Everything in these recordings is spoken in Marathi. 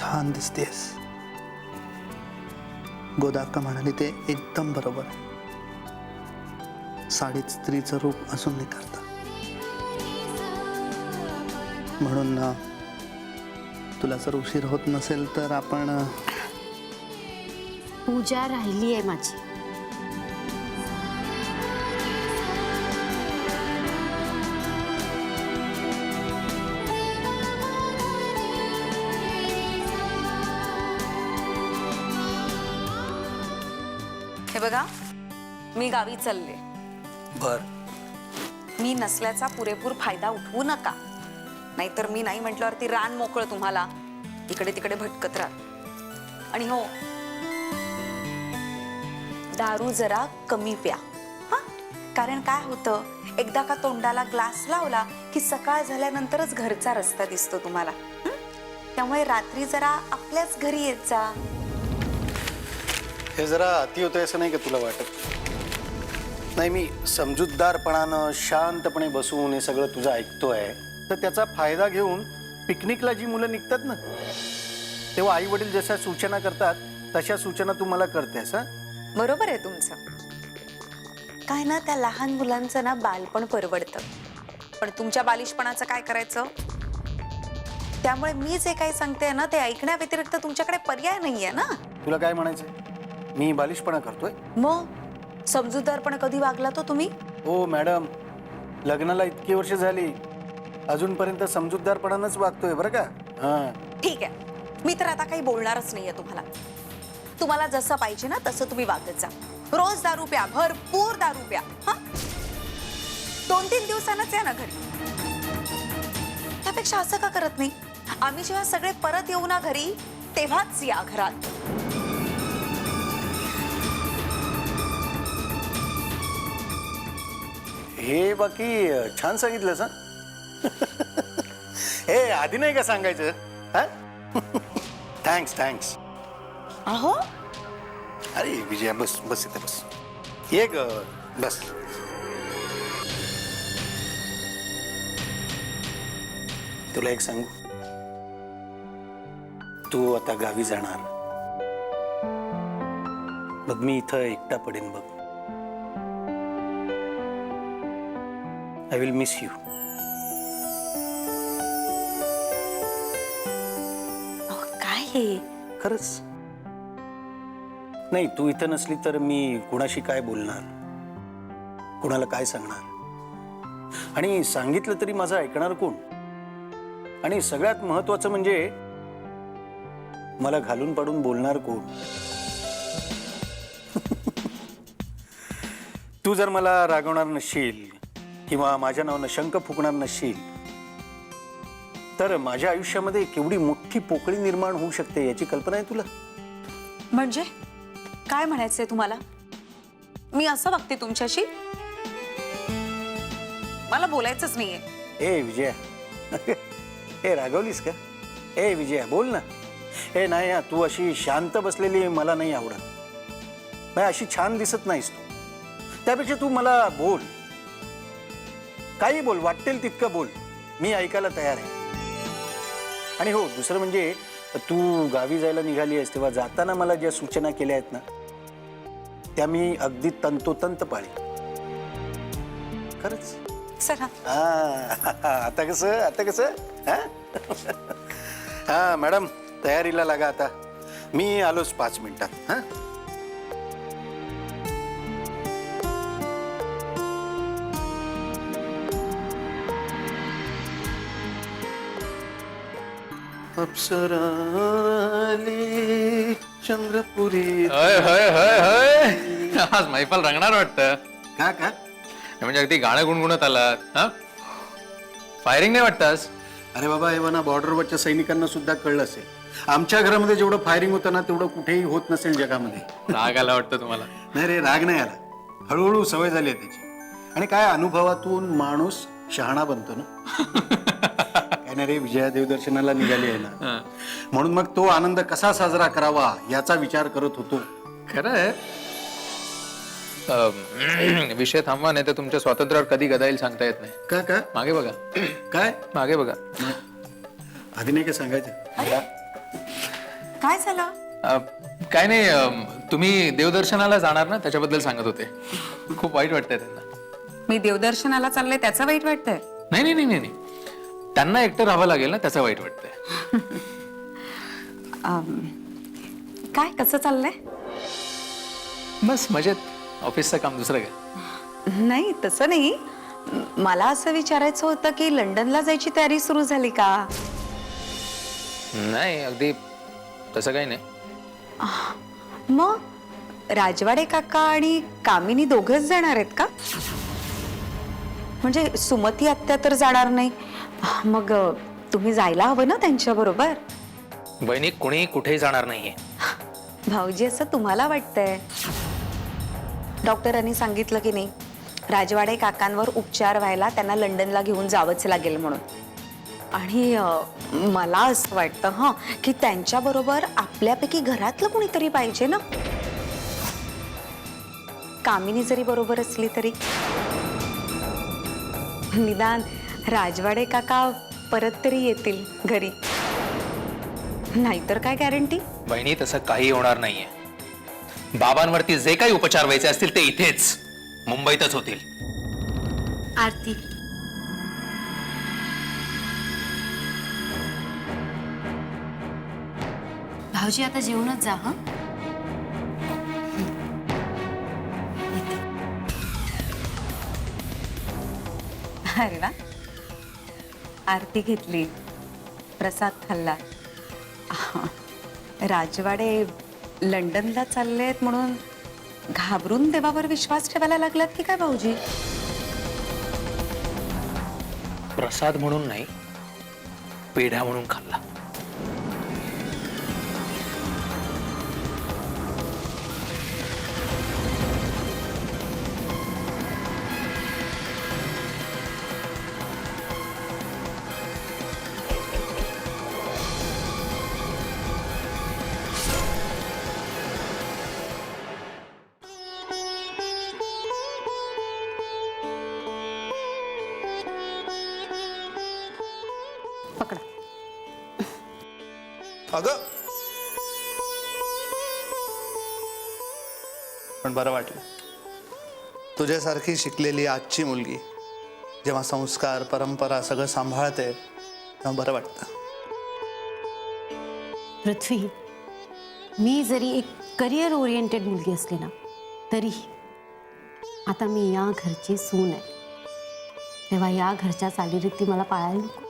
छान दिसतेस. गोदाक्का म्हणाली ते एकदम बरोबर आहे. साडीत स्त्रीचं रूप असून निखारतं. म्हणून तुला जर उशीर होत नसेल तर आपण पूजा राहिली आहे माझी. हे बघा, मी गावी चालले. बर. मी नसल्याचा पुरेपूर फायदा उठवू नका, नाहीतर मी नाही म्हटल्यावरती रान मोकळं तुम्हाला इकडे तिकडे भटकत राहा. आणि हो, दारू जरा कमी प्या हा. कारण काय होतं, एकदा का तोंडाला ग्लास लावला की सकाळ झाल्यानंतरच घरचा रस्ता दिसतो तुम्हाला. त्यामुळे रात्री जरा आपल्याच घरी येत जा. हे जरा अति होतंय असं नाही का तुला वाटत? नाही, मी समजूतदारपणानं शांतपणे बसून हे सगळं तुझं ऐकतोय, तर त्याचा फायदा घेऊन पिकनिकला जी मुलं निघतात ना, तेव्हा आई वडील जशा सूचना करतात तशा सूचना तू मला करतेस. हा, बरोबर आहे तुमचं. काय ना, त्या लहान मुलांचं ना बालपण परवडतं, पण तुमच्या बालिशपणाचं काय करायचं? त्यामुळे मी जे काही सांगते ना ते ऐकण्या व्यतिरिक्त तुमच्याकडे पर्याय नाहीये ना. तुला काय म्हणायचंय? मी बालिशपणा करतोय? मग समजूतदारपणे कधी वागला तो तुम्ही? हो मॅडम, लग्नाला इतकी वर्ष झाली, अजूनपर्यंत समजूतदारपणानंच वागतोय बरं का. हा, ठीक आहे, मी तर आता काही बोलणारच नाहीये तुम्हाला. तुम्हाला जसं पाहिजे ना तसं तुम्ही वागत जा. रोज दारू प्या, भरपूर दारू प्या. हा, 2-3 दिवसांनाच या ना घरी. त्यापेक्षा असं का करत नाही, आम्ही जेव्हा सगळे परत येऊ ना घरी तेव्हाच या घरात. हे बाकी छान सांगितलंस. हा हे आधी नाही का सांगायचं? हा थँक्स थँक्स. अहो, अरे विजया, बस बस इथे बस. ये ग, बस. तुला एक सांगू, तू आता गावी जाणार, बघ मी इथं एकटा पडेन बघ. I will miss you. काय हे? खरंच. नाही, तू इथं नसली तर मी कुणाशी काय बोलणार, कुणाला काय सांगणार, आणि सांगितलं तरी माझं ऐकणार कोण? आणि सगळ्यात महत्वाचं म्हणजे मला घालून पाडून बोलणार कोण? तू जर मला रागवणार नसशील किंवा माझ्या नावानं शंख फुकणार नसशील तर माझ्या आयुष्यामध्ये केवढी मोठी पोकळी निर्माण होऊ शकते याची कल्पना आहे तुला? म्हणजे काय म्हणायचंय तुम्हाला? मी असं वागते तुमच्याशी? मला बोलायचंच नाहीये. ए विजया, ए रागवलीस का? ए विजया, बोल ना. ए नाही, तू अशी शांत बसलेली मला नाही आवडत. नाही, अशी छान दिसत नाहीस तू. त्यापेक्षा तू मला बोल, काही बोल, वाटेल तितकं बोल, मी ऐकायला तयार आहे. आणि हो, दुसरं म्हणजे तू गावी जायला निघाली आहेस तेव्हा जाताना मला ज्या सूचना केल्या आहेत ना त्या मी अगदी तंतोतंत पाळी. खरंच. चला. आता कसं? हा मॅडम, तयारीला लागा आता. मी आलोच 5 मिनिटात. हा, अप्सरा आली चंद्रपुरी. आज मैफल रंगणार वाटतं. का म्हणजे अगदी गाणं गुणगुणत आलात. हा, फायरिंग नाही वाटतं आज? अरे बाबा, हे म्हणा बॉर्डरवरच्या सैनिकांना सुद्धा कळलं असेल. आमच्या घरामध्ये जेवढं फायरिंग होतं ना तेवढं कुठेही होत नसेल जगामध्ये. राग आला वाटतं तुम्हाला? नाही रे, राग नाही आला. हळूहळू सवय झाली आहे त्याची. आणि काय, अनुभवातून माणूस शहाणा बनतो ना. काय नाही रे, विजया देवदर्शनाला निघाली आहे ना, म्हणून मग तो आनंद कसा साजरा करावा याचा विचार करत होतो. खरं आहे. विषय थांबवा, नाही तर तुमच्या स्वातंत्र्यावर कधी गदा येईल सांगता येत नाही. का मागे बघा. काय मागे बघा. आधी नाही का सांगायचं? काय झालं? काय नाही, तुम्ही देवदर्शनाला जाणार ना, त्याच्याबद्दल सांगत होते. खूप वाईट वाटतंय त्यांना. मी देवदर्शनाला चालले त्याचं वाईट वाटतंय? नाही नाही नाही नाही, त्यांना एकटं राहावं लागेल ना, त्याचं वाईट वाटतंय. काय कसं चाललंय? बस मजेत, ऑफिसचं काम, दुसरं काय. नाही तसं नाही, मला असं विचारायचं होतं की लंडनला जायची तयारी सुरू झाली का? नाही, अगदी तसं काही नाही. मग राजवाडे काका आणि कामिनी दोघच जाणार आहेत का? म्हणजे सुमती आत्या तर जाणार नाही, मग तुम्ही जायला हवं ना त्यांच्या बरोबर. बहिणी, कुणी कुठेही जाणार नाहीये. भाऊजी असं तुम्हाला वाटतंय? डॉक्टरांनी सांगितलं की नाही, राजवाडे काकांवर उपचार व्हायला त्यांना लंडनला घेऊन जावंच लागेल म्हणून. आणि मला असं वाटतं की त्यांच्या बरोबर आपल्यापैकी घरातलं कोणीतरी पाहिजे ना. कामिनी जरी बरोबर असली तरी निदान राजवाडे काका परत तरी येतील घरी. नाहीतर काय गॅरंटी? बहिणी, तसं काही होणार नाहीये. बाबांवरती जे काही उपचार व्हायचे असतील ते इथेच मुंबईतच होतील. आरती, भाऊजी आता जेवूनच जा. हं, अरे वा, आरती घेतली, प्रसाद खाल्ला. राजवाडे लंडनला चाललेत म्हणून घाबरून देवावर विश्वास ठेवायला लागलात की काय भाऊजी? प्रसाद म्हणून नाही, पेढा म्हणून खाल्ला. पकडा. अगं, पण बरं वाटलं. तुझ्यासारखी शिकलेली आजची मुलगी जेव्हा संस्कार परंपरा सगळं सांभाळते तेव्हा बरं वाटतं. पृथ्वी, मी जरी एक करिअर ओरिएंटेड मुलगी असली ना, तरीही आता मी या घरची सून आहे. तेव्हा या घरच्या चालीरीती मला पाळायला नको?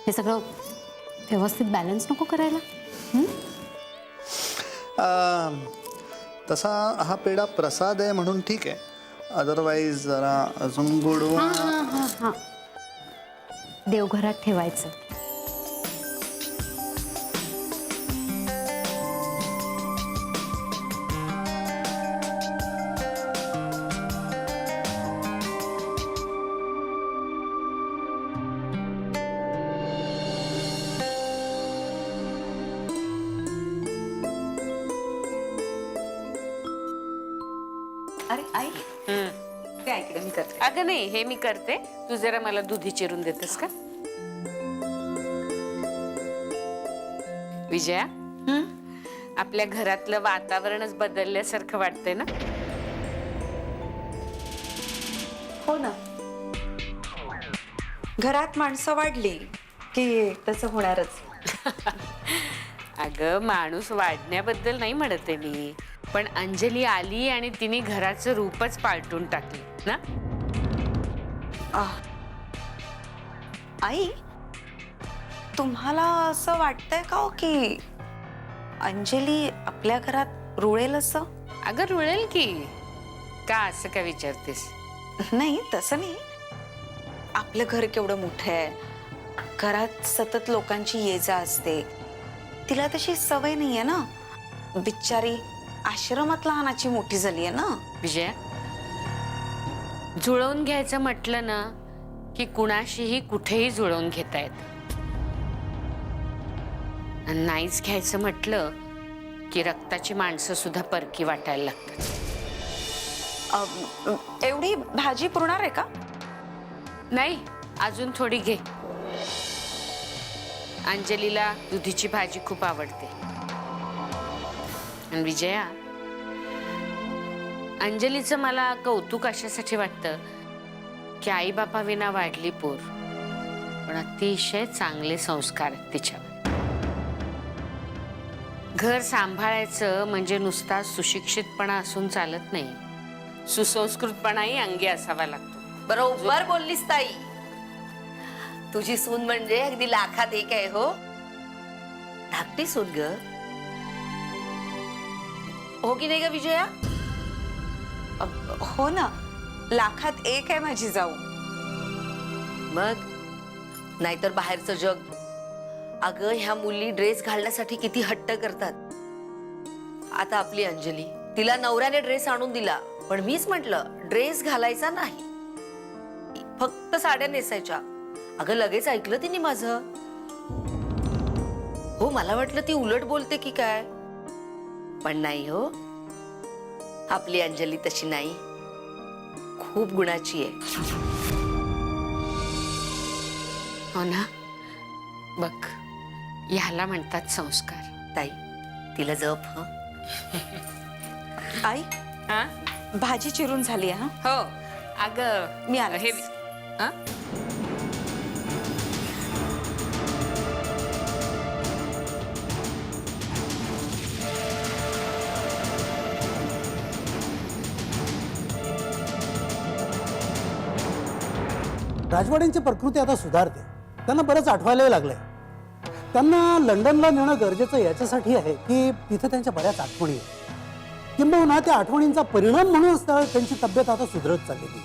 हे सगळं व्यवस्थित बॅलन्स नको करायला? तसा हा पेढा प्रसाद आहे म्हणून ठीक आहे, अदरवाईज जरा अजून गोडवा. हां, देवघरात ठेवायचं. अरे आई, ते ऐकलं मी करते. अगं नाही, हे मी करते. तू जरा मला दुधी चिरून देतेस का? विजया, आपल्या घरातलं वातावरणच बदलल्यासारखं वाटतंय ना? हो ना, घरात माणसं वाढली की तसं होणारच. अगं, माणूस वाढण्याबद्दल नाही म्हणत आहे मी, पण अंजली आली आणि तिने घराचं रूपच पालटून टाकली ना. आई, तुम्हाला असं वाटतंय का हो की अंजली आपल्या घरात रुळेल असं? अगं, रुळेल की का, असं काय विचारतेस? नाही तसं नाही, आपलं घर केवढं मोठं आहे, घरात सतत लोकांची ये जा असते. तिला तशी सवय नाहीये ना, बिचारी आश्रमात लहानाची मोठी झाली आहे ना. विजया, जुळवून घ्यायचं म्हटलं ना की कुणाशीही कुठेही जुळवून घेता येतं. आणि नाहीच घ्यायचं म्हटलं की रक्ताची माणसं सुद्धा परकी वाटायला लागतात. एवढी भाजी पुरणार आहे का? नाही, अजून थोडी घे. अंजलीला दुधीची भाजी खूप आवडते. आणि विजया, अंजलीचं मला कौतुक अशासाठी वाटतं की आई बापा विना वाढली पोर, पण अतिशय चांगले संस्कार आहेत तिच्यावर. घर सांभाळायचं म्हणजे नुसता सुशिक्षितपणा असून चालत नाही, सुसंस्कृतपणाही अंगी असावा लागतो. बरोबर बोललीस ताई. तुझी सून म्हणजे अगदी लाखात एक आहे हो. धाकटी सून ग, हो की नाही ग विजया? हो ना, लाखात एक आहे माझी जाऊ. मग नाहीतर बाहेरचं जग. अगं ह्या मुली ड्रेस घालण्यासाठी किती हट्ट करतात. आता आपली अंजली, तिला नवऱ्याने ड्रेस आणून दिला, पण मीच म्हटलं ड्रेस घालायचा नाही, फक्त साड्या नेसायच्या. अगं लगेच ऐकलं तिने माझं. हो, मला वाटलं ती उलट बोलते की काय, पण नाही हो. आपली अंजली तशी नाही, खूप गुणाची आहे. हो ना, बघ ह्याला म्हणतात संस्कार. ताई, तिला जप. हं. आई, हा? भाजी चिरून झाली हा. हो अगं मी आले. हे हा? राजवाड्यांची प्रकृती आता सुधारते. त्यांना बरंच आठवायलाही लागलंय. त्यांना लंडनला नेणं गरजेचं याच्यासाठी आहे की तिथे त्यांच्या बऱ्याच आठवणी आहेत, किंबहुना त्या आठवणींचा परिणाम म्हणूनच त्यांची तब्येत आता सुधरत चाललेली.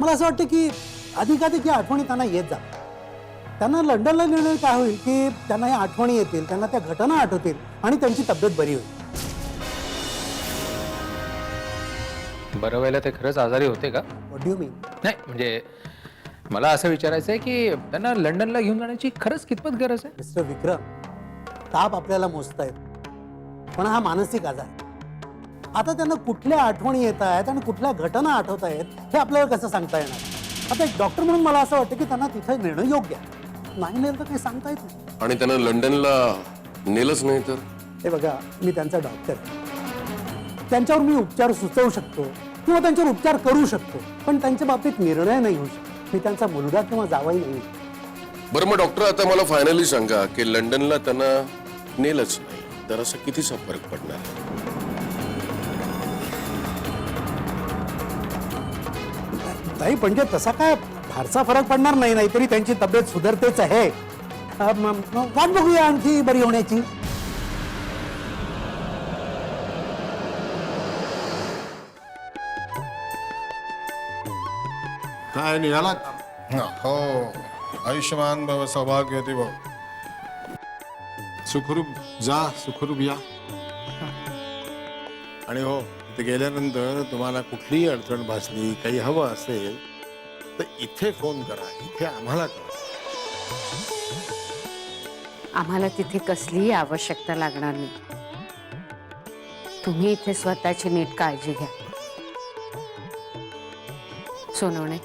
मला असं वाटतं की अधिकाधिक या आठवणी त्यांना येत जातात. त्यांना लंडनला नेणं काय होईल की त्यांना या आठवणी येतील, त्यांना त्या घटना आठवतील आणि त्यांची तब्येत बरी होईल. बरं व्हायला ते खरंच आजारी होते का? व्हॉट डू यू मीन? नाही म्हणजे मला असं विचारायचं आहे की त्यांना लंडनला घेऊन जाण्याची खरंच कितपत गरज आहे? मिस्टर विक्रम, ताप आपल्याला मोजता येतो, पण हा मानसिक आजार. आता त्यांना कुठल्या आठवणी येत आहेत आणि कुठल्या घटना आठवत आहेत हे आपल्याला कसं सांगता येणार? आता एक डॉक्टर म्हणून मला असं वाटतं की त्यांना तिथे नेणं योग्य आहे. नाही नेलं तर काही सांगता येत नाही. आणि त्यांना लंडनला नेलंच नाही तर? हे बघा, मी त्यांचा डॉक्टर आहे. त्यांच्यावर मी उपचार सुचवू शकतो किंवा त्यांच्यावर उपचार करू शकतो, पण त्यांच्या बाबतीत निर्णय नाही होऊ शकतो. मी त्यांचा मुलगा किंवा जावई नाही. बरं मग डॉक्टर, आता मला फायनली सांगा की लंडनला त्यांना नेलंच नाही तर असं कितीचा फरक पडणार? नाही म्हणजे तसा काय फारसा फरक पडणार नाही, नाहीतरी त्यांची तब्येत सुधारतेच आहे. वाट बघूया आणखी बरी होण्याची. काय निघाला? हो, आयुष्यमान भव, सौभाग्यवती भव. सुखरूप जा, सुखरूप या. आणि हो, इथे गेल्यानंतर तुम्हाला कुठलीही अडचण भासली, काही हवं असेल तर इथे फोन करा, इथे आम्हाला करा. आम्हाला तिथे कसलीही आवश्यकता लागणार नाही. तुम्ही इथे स्वतःची नीट काळजी घ्या. सोनवणे,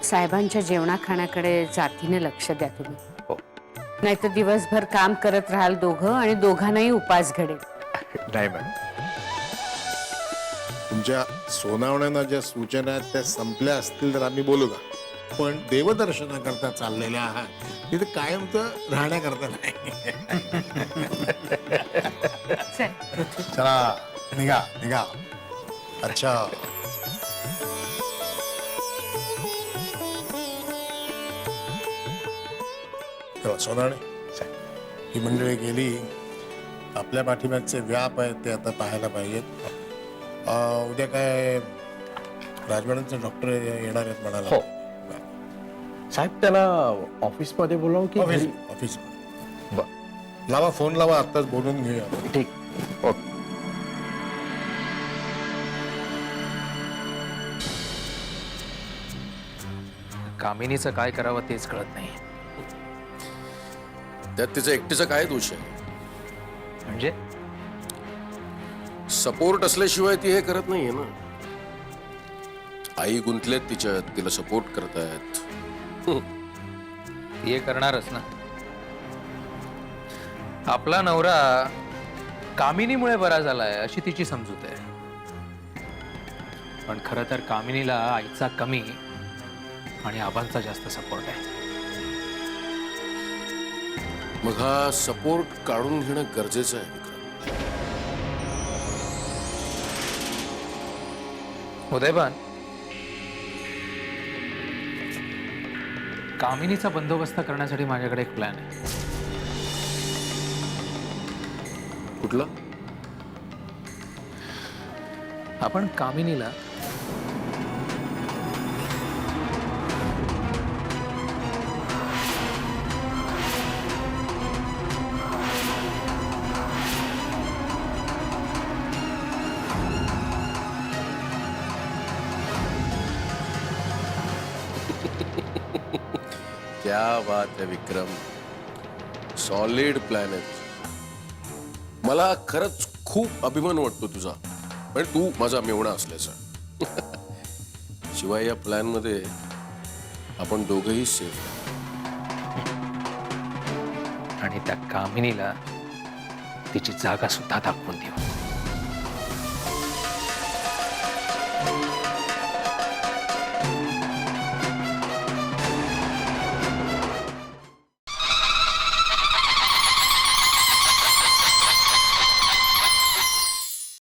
साहेबांच्या जेवणा खाण्याकडे जातीने लक्ष द्या तुम्ही. हो. नाहीतर दिवसभर काम करत राहाल दोघं आणि दोघांनाही उपास घडेल. नाही मॅडम. तुमच्या सोनावण्यांना ज्या सूचना आहेत त्या संपल्या असतील तर आम्ही बोलू का? पण देवदर्शनाकरता चाललेले आहात, तिथे कायम तर राहण्याकरता नाही. चला निघा निघा. अच्छा, सोनावणे, ही मंडळी गेली. आपल्या पाठीमागचे व्याप आहेत ते आता पाहायला पाहिजेत. उद्या काय राजवाड्यांचे डॉक्टर येणार आहेत म्हणाला? हो. साहेब, त्याला ऑफिसमध्ये बोलावं की घरी? ऑफिस. लावा फोन, लावा, आत्ताच बोलून घेऊया. ठीक. ओके. कामिनीचं काय करावं तेच कळत नाही. त्यात तिचं एकटीचा काय दोष आहे? म्हणजे सपोर्ट असल्याशिवाय ती हे करत नाहीये ना. आई गुंतलेत तिच्यात, तिला सपोर्ट करतायत. हे करणारच ना. आपला नवरा कामिनीमुळे बरा झालाय अशी तिची समजूत आहे. पण खरं तर कामिनीला आईचा कमी आणि आबांचा जास्त सपोर्ट आहे. मग हा सपोर्ट काढून घेणं गरजेचं आहे विक्रम. उदयभान, कामिनीचा बंदोबस्त करण्यासाठी माझ्याकडे एक प्लॅन आहे. कुठला? आपण कामिनीला क्या बात आहे विक्रम, सॉलिड प्लॅन आहे. मला खरंच खूप अभिमान वाटतो तुझा, म्हणजे तू माझा मेवणा असल्याचा. शिवाय या प्लॅन मध्ये आपण दोघंही सेफ. आणि त्या कामिनीला तिची जागा सुद्धा दाखवून देऊ.